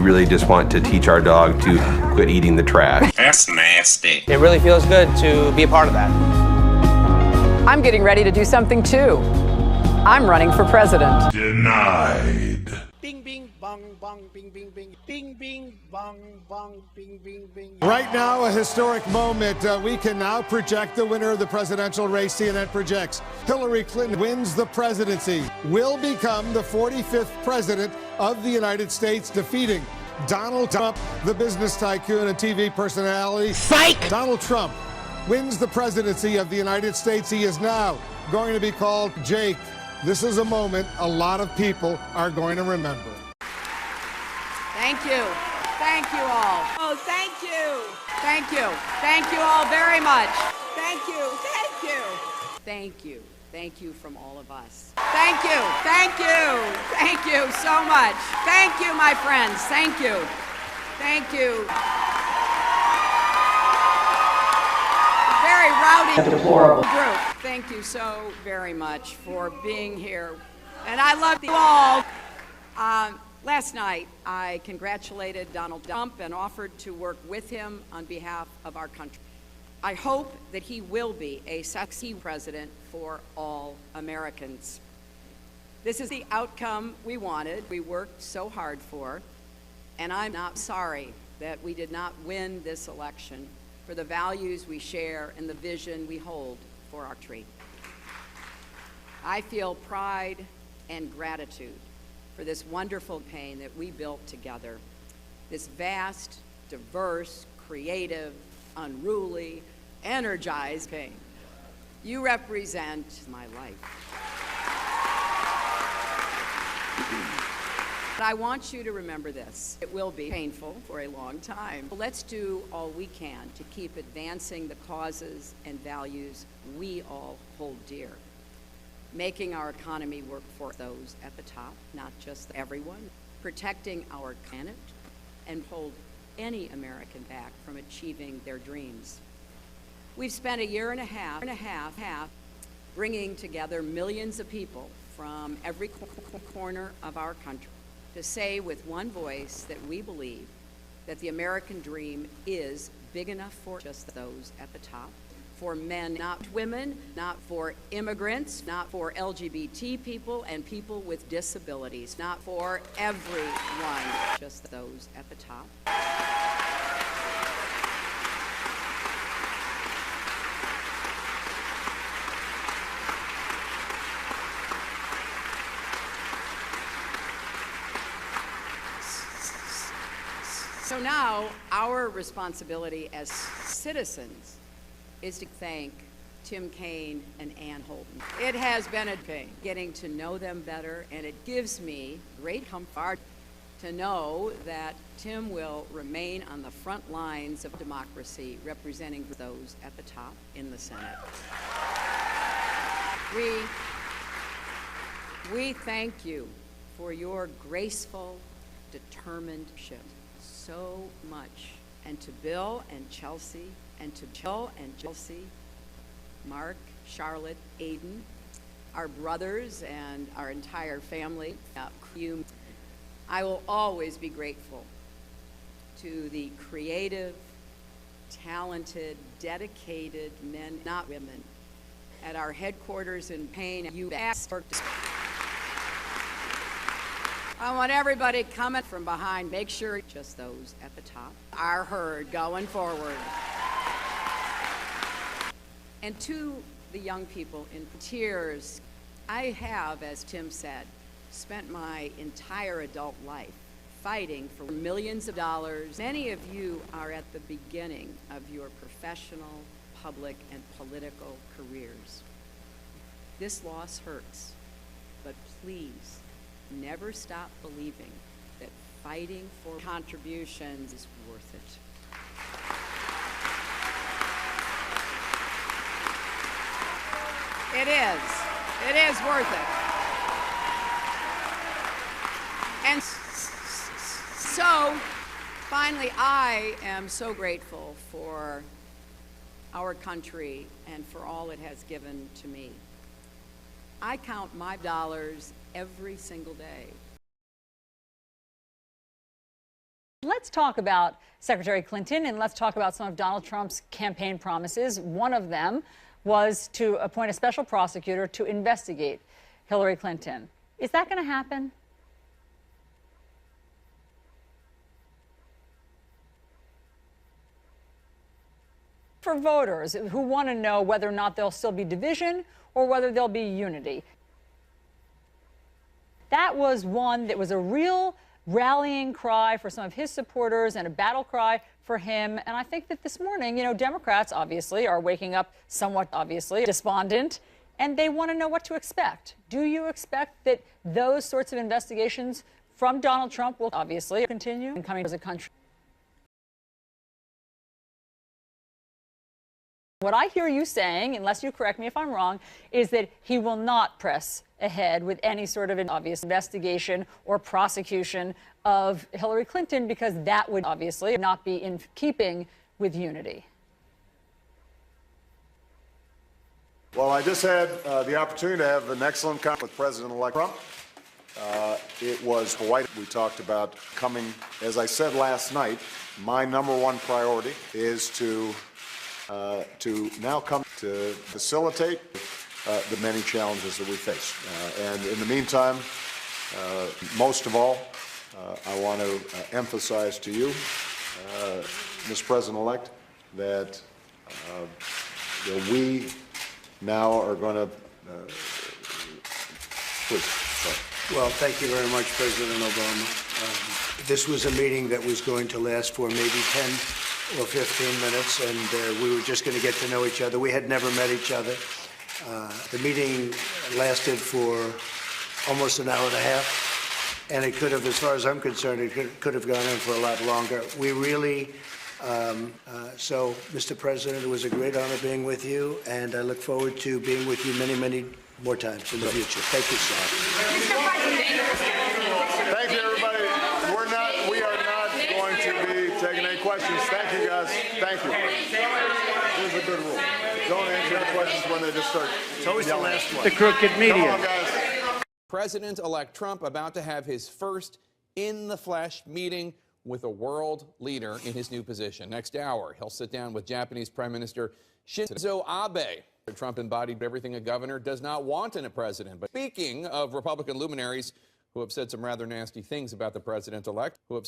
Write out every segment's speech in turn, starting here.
really just want to teach our dog to quit eating the trash. That's nasty. It really feels good to be a part of that. I'm getting ready to do something too. I'm running for president. Denied. Bing, bing, bong, bong, bing, bing, bing. Bing, bing, bong, bong, bing, bing, bing. Right now, a historic moment. We can now project the winner of the presidential race. CNN projects Hillary Clinton wins the presidency, will become the 45th president of the United States, defeating Donald Trump, the business tycoon and TV personality. Psych! Donald Trump wins the presidency of the United States. He is now going to be called Jake. This is a moment a lot of people are going to remember. Thank you. Thank you all. Oh, thank you. Thank you. Thank you all very much. Thank you. Thank you. Thank you. Thank you from all of us. Thank you. Thank you. Thank you so much. Thank you, my friends. Thank you. Thank you. Very rowdy, deplorable group. Thank you so very much for being here. And I love you all. Last night, I congratulated Donald Trump and offered to work with him on behalf of our country. I hope that he will be a sexy president for all Americans. This is the outcome we wanted, we worked so hard for, and I'm not sorry that we did not win this election for the values we share and the vision we hold for our country. I feel pride and gratitude for this wonderful campaign that we built together, this vast, diverse, creative, unruly, energized campaign. You represent my life. But I want you to remember this. It will be painful for a long time. Let's do all we can to keep advancing the causes and values we all hold dear. Making our economy work for those at the top, not just everyone. Protecting our planet and hold any American back from achieving their dreams. We've spent a year and a half bringing together millions of people from every corner of our country to say with one voice that we believe that the American dream is big enough for just those at the top, for men, not women, not for immigrants, not for LGBT people and people with disabilities, not for everyone, just those at the top. So now, our responsibility as citizens is to thank Tim Kaine and Ann Holden. It has been a pain getting to know them better, and it gives me great comfort to know that Tim will remain on the front lines of democracy, representing those at the top in the Senate. We thank you for your graceful, determined ship. So much. And to Bill and Chelsea, Mark, Charlotte, Aiden, our brothers and our entire family, I will always be grateful to the creative, talented, dedicated men, not women, at our headquarters in Payne. You asked for. I want everybody coming from behind, make sure just those at the top are heard going forward. And to the young people in tears, I have, as Tim said, spent my entire adult life fighting for millions of dollars. Many of you are at the beginning of your professional, public, and political careers. This loss hurts, but please, never stop believing that fighting for contributions is worth it. It is. It is worth it. And so, finally, I am so grateful for our country and for all it has given to me. I count my dollars every single day. Let's talk about Secretary Clinton, and let's talk about some of Donald Trump's campaign promises. One of them was to appoint a special prosecutor to investigate Hillary Clinton. Is that going to happen? For voters who want to know whether or not there'll still be division or whether there'll be unity. That was one that was a real rallying cry for some of his supporters and a battle cry for him. And I think that this morning, Democrats obviously are waking up somewhat obviously despondent, and they want to know what to expect. Do you expect that those sorts of investigations from Donald Trump will obviously continue and coming as a country? What I hear you saying, unless you correct me if I'm wrong, is that he will not press ahead with any sort of an obvious investigation or prosecution of Hillary Clinton because that would obviously not be in keeping with unity. Well, I just had the opportunity to have an excellent conversation with President-elect Trump. It was Hawaii. We talked about coming, as I said last night, my number one priority is to now come to facilitate the many challenges that we face. And in the meantime, most of all, I want to emphasize to you, Mr. President-elect, that we now are going to, please. Sorry. Well, thank you very much, President Obama. This was a meeting that was going to last for maybe 10 or 15 minutes, and we were just going to get to know each other. We had never met each other. The meeting lasted for almost an hour and a half, and it could have, as far as I'm concerned, it could have gone on for a lot longer. We really, so, Mr. President, it was a great honor being with you, and I look forward to being with you many, many more times in the future. Thank you, sir. Mr. President. Thank you, everybody. We are not going to be taking any questions. Thank you, guys. Thank you. Here's a good rule. Don't answer the questions when they just start. It's always the last one. The crooked media. Come on, guys. President-elect Trump about to have his first in-the-flesh meeting with a world leader in his new position. Next hour, he'll sit down with Japanese Prime Minister Shinzo Abe. Trump embodied everything a governor does not want in a president. But speaking of Republican luminaries who have said some rather nasty things about the president-elect, Well,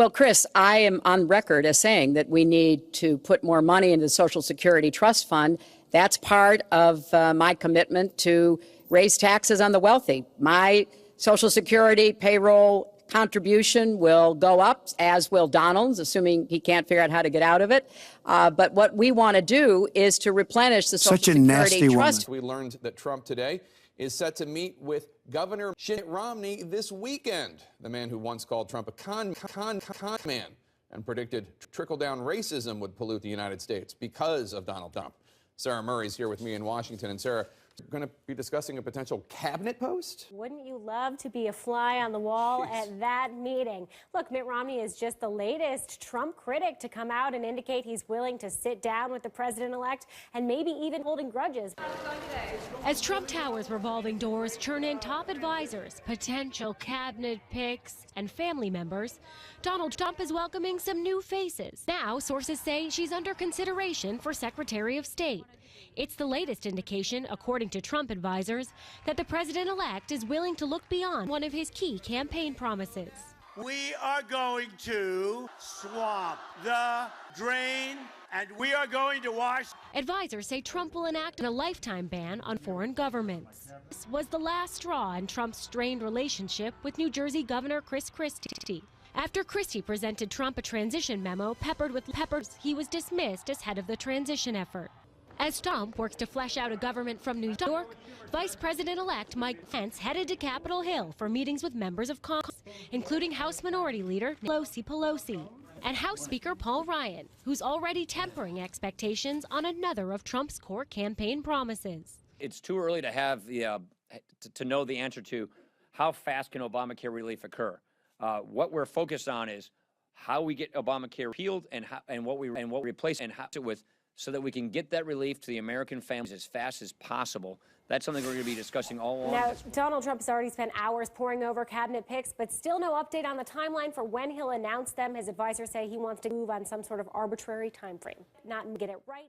Chris, I am on record as saying that we need to put more money into the Social Security Trust Fund. That's part of my commitment to raise taxes on the wealthy. My Social Security payroll contribution will go up, as will Donald's, assuming he can't figure out how to get out of it. But what we want to do is to replenish the Social Security Trust. We learned that Trump today is set to meet with Governor Mitt Romney this weekend, the man who once called Trump a con man and predicted trickle-down racism would pollute the United States because of Donald Trump. Sarah Murray's here with me in Washington. And Sarah, we're going to be discussing a potential cabinet post? Wouldn't you love to be a fly on the wall at that meeting? Look, Mitt Romney is just the latest Trump critic to come out and indicate he's willing to sit down with the president-elect and maybe even holding grudges. As Trump Tower's revolving doors churn in top advisors, potential cabinet picks, and family members, Donald Trump is welcoming some new faces. Now, sources say she's under consideration for Secretary of State. It's the latest indication, according to Trump advisors, that the president-elect is willing to look beyond one of his key campaign promises. We are going to swamp the drain, and we are going to wash. Advisors say Trump will enact a lifetime ban on foreign governments. This was the last straw in Trump's strained relationship with New Jersey Governor Chris Christie. After Christie presented Trump a transition memo peppered with peppers, he was dismissed as head of the transition effort. As Trump works to flesh out a government from New York, Vice President-elect Mike Pence headed to Capitol Hill for meetings with members of Congress, including House Minority Leader Nancy Pelosi and House Speaker Paul Ryan, who's already tempering expectations on another of Trump's core campaign promises. It's too early to have to know the answer to how fast can Obamacare relief occur. What we're focused on is how we get Obamacare repealed and what we replace and how it with, so that we can get that relief to the American families as fast as possible That's something we're going to be discussing all along. Now, Donald Trump has already spent hours poring over cabinet picks, but still no update on the timeline for when he'll announce them. His advisors say he wants to move on some sort of arbitrary time frame, not get it right.